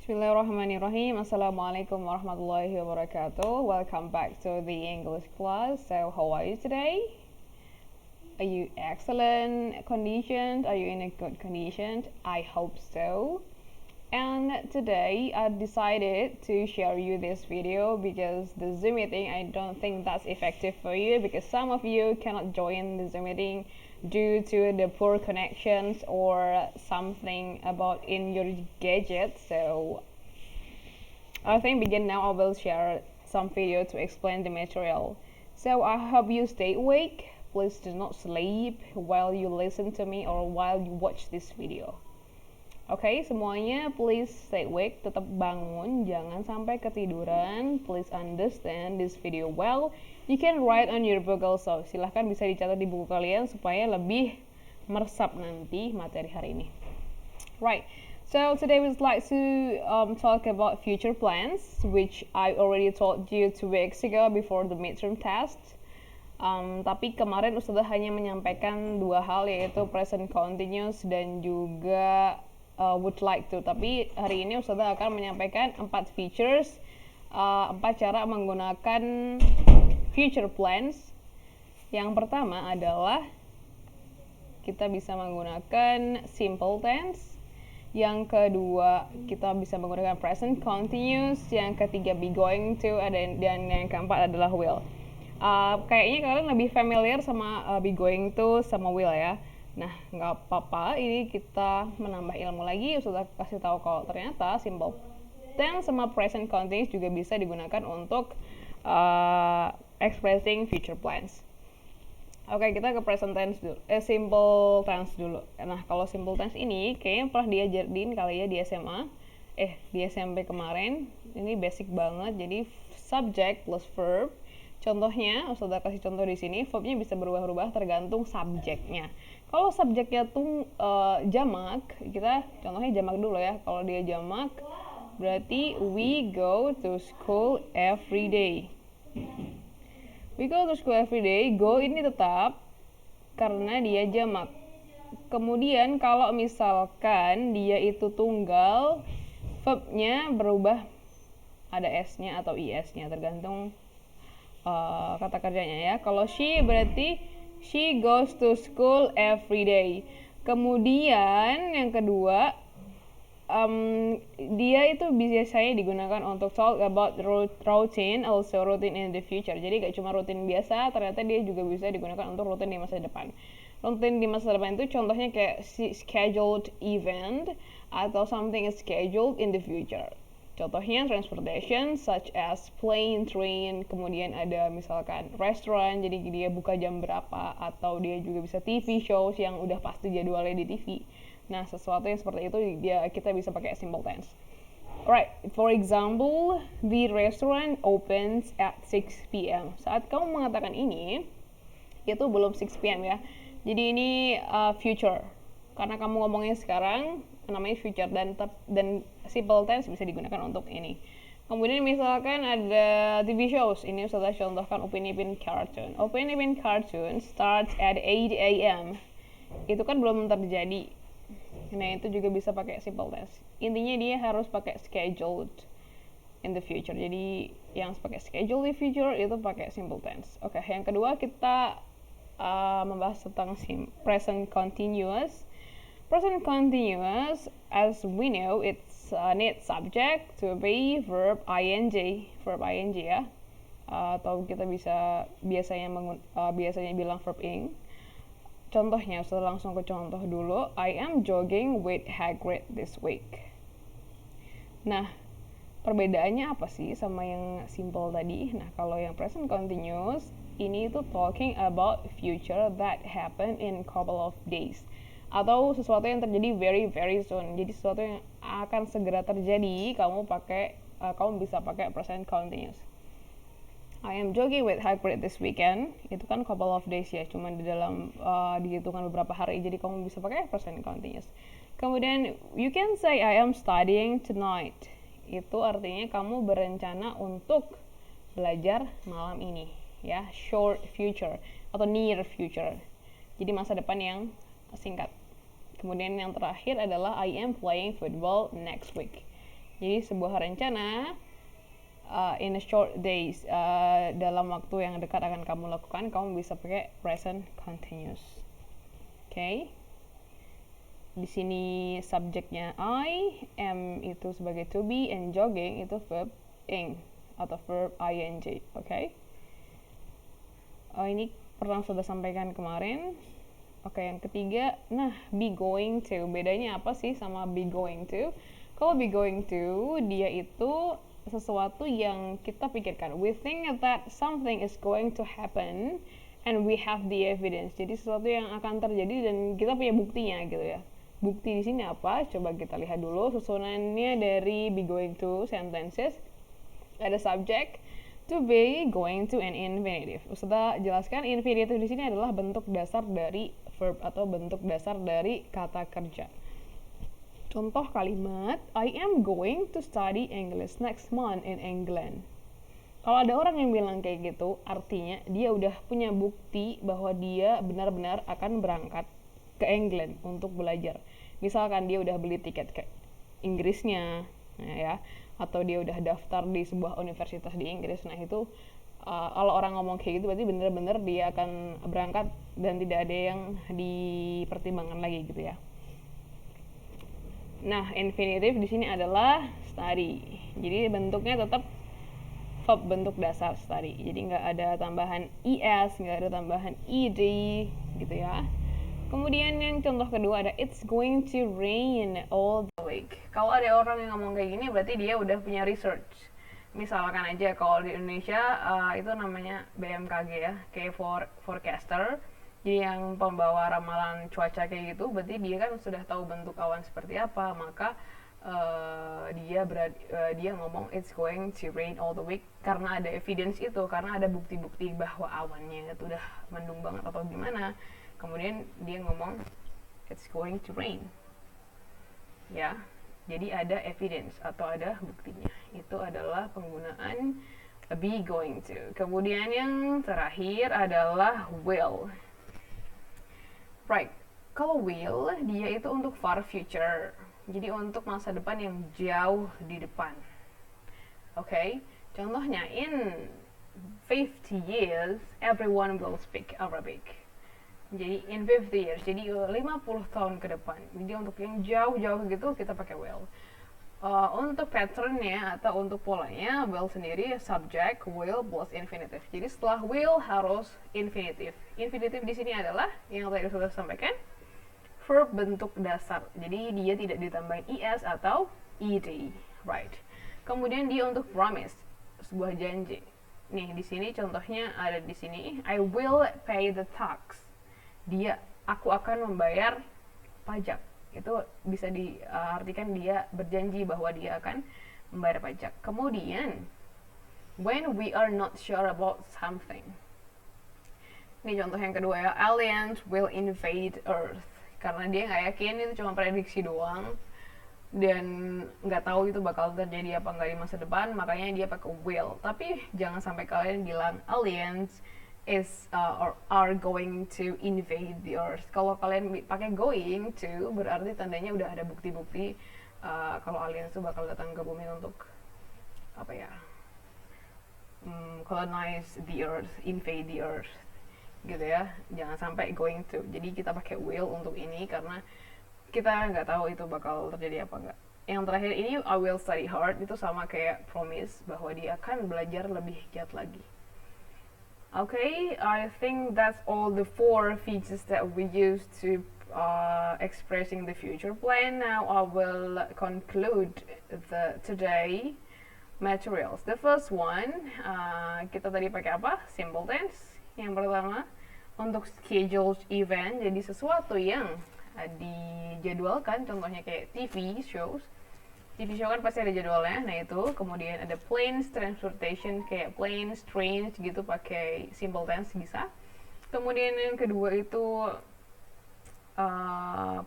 Bismillahirrahmanirrahim. Assalamualaikum warahmatullahi wabarakatuh. Welcome back to the English class. So, how are you today? Are you excellent conditioned? Are you in a good condition? I hope so. And today I decided to share you this video because the Zoom meeting, I don't think that's effective for you because some of you cannot join the Zoom meeting due to the poor connections or something about in your gadget. So I think begin now I will share some video to explain the material. So I hope you stay awake. Please do not sleep while you listen to me or while you watch this video. Oke, semuanya please stay awake, tetap bangun, jangan sampai ketiduran. Please understand this video well. You can write on your book also. Silahkan bisa dicatat di buku kalian supaya lebih meresap nanti materi hari ini. Right, so today we'd like to talk about future plans, which I already told you 2 weeks ago before the midterm test. Tapi kemarin Ustazah hanya menyampaikan 2 hal, yaitu present continuous dan juga would like to. Tapi hari ini Ustazah akan menyampaikan 4 features, 4 cara menggunakan future plans. Yang pertama adalah kita bisa menggunakan simple tense. Yang kedua kita bisa menggunakan present continuous. Yang ketiga be going to, dan yang keempat adalah will. Kayaknya kalian lebih familiar sama be going to sama will ya. Nah, nggak apa-apa, ini kita menambah ilmu lagi. Sudah kasih tahu kalau ternyata simple tense sama present continuous juga bisa digunakan untuk expressing future plans. Oke, kita ke present tense dulu. Simple tense dulu. Nah, kalau simple tense ini kayaknya pernah diajarin kali ya di SMA. Di SMP kemarin. Ini basic banget. Jadi subject plus verb. Contohnya, Ustazah kasih contoh di sini, verbnya bisa berubah-ubah tergantung subjeknya. Kalau subjeknya tuh jamak, kita contohnya jamak dulu ya. Kalau dia jamak, berarti we go to school every day. We go to school every day, go ini tetap karena dia jamak. Kemudian kalau misalkan dia itu tunggal, verbnya berubah ada s-nya atau is-nya tergantung kata kerjanya ya. Kalau she berarti she goes to school every day. Kemudian yang kedua, dia itu biasanya digunakan untuk talk about routine, also routine in the future. Jadi gak cuma rutin biasa, ternyata dia juga bisa digunakan untuk rutin di masa depan. Rutin di masa depan itu contohnya kayak scheduled event atau something is scheduled in the future. Contohnya transportation such as plane, train, kemudian ada misalkan restoran, jadi dia buka jam berapa, atau dia juga bisa TV shows yang udah pasti jadwalnya di TV. Nah, sesuatu yang seperti itu kita bisa pakai simple tense. Alright, for example, the restaurant opens at 6 p.m. Saat kamu mengatakan ini, itu belum 6 p.m. ya. Jadi ini future. Karena kamu ngomongnya sekarang, namanya future, dan simple tense bisa digunakan untuk ini. Kemudian misalkan ada TV shows, ini Ustazah contohkan Upin Ipin Cartoon. Upin Ipin Cartoon starts at 8 a.m. Itu kan belum terjadi. Nah, itu juga bisa pakai simple tense. Intinya dia harus pakai scheduled in the future. Jadi yang pakai scheduled in the future itu pakai simple tense. Oke, yang kedua kita membahas tentang present continuous. Present continuous, as we know, it's need subject to be verb ing ya, atau kita bisa biasanya bilang verb ing. Contohnya, setelah langsung ke contoh dulu. I am jogging with Hagrid this week. Nah, perbedaannya apa sih sama yang simple tadi? Nah, kalau yang present continuous ini itu talking about future that happen in couple of days, atau sesuatu yang terjadi very very soon. Jadi sesuatu yang akan segera terjadi, kamu bisa pakai present continuous. I am jogging with Hagrid this weekend. Itu kan couple of days ya, cuma di dalam dihitungan beberapa hari. Jadi kamu bisa pakai present continuous. Kemudian you can say I am studying tonight. Itu artinya kamu berencana untuk belajar malam ini, ya, short future atau near future. Jadi masa depan yang singkat. Kemudian yang terakhir adalah I am playing football next week. Jadi sebuah rencana in a short days, dalam waktu yang dekat akan kamu lakukan, kamu bisa pakai present continuous. Okay? Di sini subjeknya I, am itu sebagai to be, and jogging itu verb ing atau verb ing. Okay? Ini pernah sudah sampaikan kemarin. Oke, yang ketiga, nah, be going to. Bedanya apa sih sama be going to? Kalau be going to, dia itu sesuatu yang kita pikirkan. We think that something is going to happen and we have the evidence. Jadi sesuatu yang akan terjadi dan kita punya buktinya gitu ya. Bukti di sini apa? Coba kita lihat dulu susunannya dari be going to sentences. Ada subject, to be, going to, and infinitive. Sudah jelaskan, infinitive di sini adalah bentuk dasar dari verb atau bentuk dasar dari kata kerja. Contoh kalimat, I am going to study English next month in England. Kalau ada orang yang bilang kayak gitu, artinya dia udah punya bukti bahwa dia benar-benar akan berangkat ke England untuk belajar. Misalkan dia udah beli tiket ke Inggrisnya, ya, atau dia udah daftar di sebuah universitas di Inggris. Nah itu kalau orang ngomong kayak gitu berarti bener-bener dia akan berangkat dan tidak ada yang dipertimbangkan lagi gitu ya. Nah, infinitive di sini adalah study. Jadi bentuknya tetap verb bentuk dasar study. Jadi nggak ada tambahan es, nggak ada tambahan ed gitu ya. Kemudian yang contoh kedua ada it's going to rain all the week. Kalau ada orang yang ngomong kayak gini berarti dia udah punya research. Misalkan aja kalau di Indonesia itu namanya BMKG ya, kayak forecaster. Jadi yang pembawa ramalan cuaca kayak gitu, berarti dia kan sudah tahu bentuk awan seperti apa, maka dia ngomong it's going to rain all the week karena ada evidence itu, karena ada bukti-bukti bahwa awannya itu udah mendung banget atau gimana. Kemudian dia ngomong it's going to rain. Ya. Jadi ada evidence atau ada buktinya. Itu adalah penggunaan be going to. Kemudian yang terakhir adalah will. Right. Kalau will dia itu untuk far future. Jadi untuk masa depan yang jauh di depan. Okay? Contohnya in 50 years everyone will speak Arabic. Jadi in 50 years, jadi 50 tahun ke depan. Jadi untuk yang jauh-jauh gitu kita pakai will. Untuk patternnya atau untuk polanya, will sendiri subject, will plus infinitive. Jadi setelah will harus infinitive. Infinitive di sini adalah yang tadi sudah sampaikan, verb bentuk dasar. Jadi dia tidak ditambahin es atau ed, right? Kemudian dia untuk promise, sebuah janji. Nih di sini contohnya ada di sini, I will pay the tax. Aku akan membayar pajak. Itu bisa diartikan dia berjanji bahwa dia akan membayar pajak. Kemudian when we are not sure about something. Ini contoh yang kedua ya, aliens will invade Earth. Karena dia nggak yakin, itu cuma prediksi doang dan nggak tahu itu bakal terjadi apa nggak di masa depan, makanya dia pakai will. Tapi jangan sampai kalian bilang aliens are going to invade the earth. Kalau kalian pakai going to, berarti tandanya udah ada bukti-bukti kalau aliens itu bakal datang ke bumi untuk apa ya, colonize the earth, invade the earth gitu ya. Jangan sampai going to. Jadi kita pakai will untuk ini karena kita nggak tahu itu bakal terjadi apa enggak. Yang terakhir ini I will study hard, itu sama kayak promise bahwa dia akan belajar lebih giat lagi. Okay, I think that's all the 4 features that we use to expressing the future plan. Now I will conclude the today materials. The first one, kita tadi pakai apa? Simple tense. Yang pertama, untuk scheduled event, jadi sesuatu yang dijadwalkan, contohnya kayak TV shows. TV show kan pasti ada jadwalnya, nah itu. Kemudian ada planes, transportation, kayak planes, trains gitu, pakai simple tense bisa. Kemudian yang kedua itu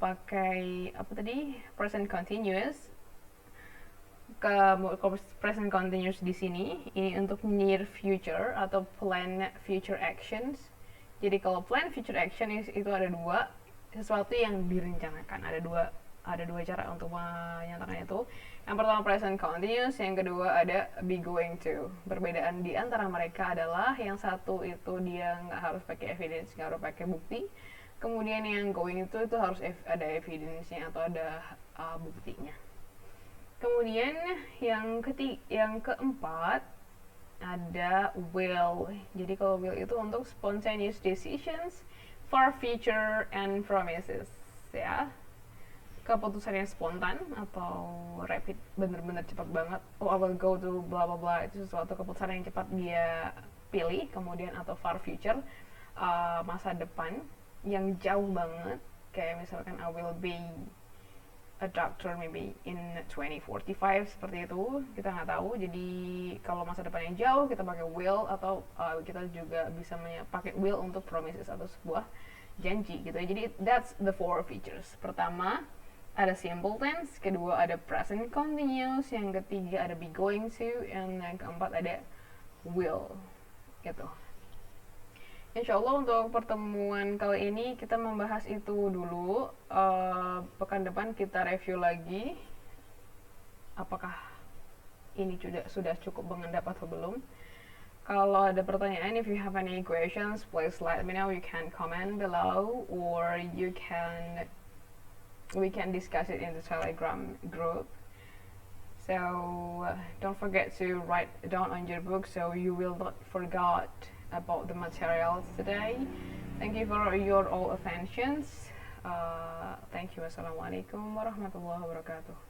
pakai apa tadi, present continuous. Present continuous di sini ini untuk near future atau plan future actions. Jadi kalau plan future action itu ada 2, sesuatu yang direncanakan, ada 2 ada dua cara untuk menyatakan itu. Yang pertama present continuous, yang kedua ada be going to. Perbedaan di antara mereka adalah yang satu itu dia nggak harus pakai evidence, nggak harus pakai bukti. Kemudian yang going itu harus ada evidence-nya atau ada buktinya. Kemudian yang keempat ada will. Jadi kalau will itu untuk spontaneous decisions, far future and promises, ya. Keputusan yang spontan atau rapid, bener-bener cepat banget. Oh, I will go to bla bla bla, itu sesuatu keputusan yang cepat dia pilih. Kemudian atau far future, masa depan yang jauh banget, kayak misalkan I will be a doctor maybe in 2045, seperti itu, kita nggak tahu. Jadi kalau masa depan yang jauh kita pakai will, atau kita juga bisa pakai will untuk promises atau sebuah janji gitu ya. Jadi that's the four features. Pertama ada simple tense, kedua ada present continuous, yang ketiga ada be going to, and yang keempat ada will gitu. Insya Allah untuk pertemuan kali ini kita membahas itu dulu. Pekan depan kita review lagi apakah ini sudah cukup mengendap atau belum. Kalau ada pertanyaan, if you have any questions, please let me know. You can comment below, or we can discuss it in the Telegram group. So don't forget to write down on your book so you will not forget about the materials today. Thank you for your all attentions. Thank you. Wassalamualaikum warahmatullahi wabarakatuh.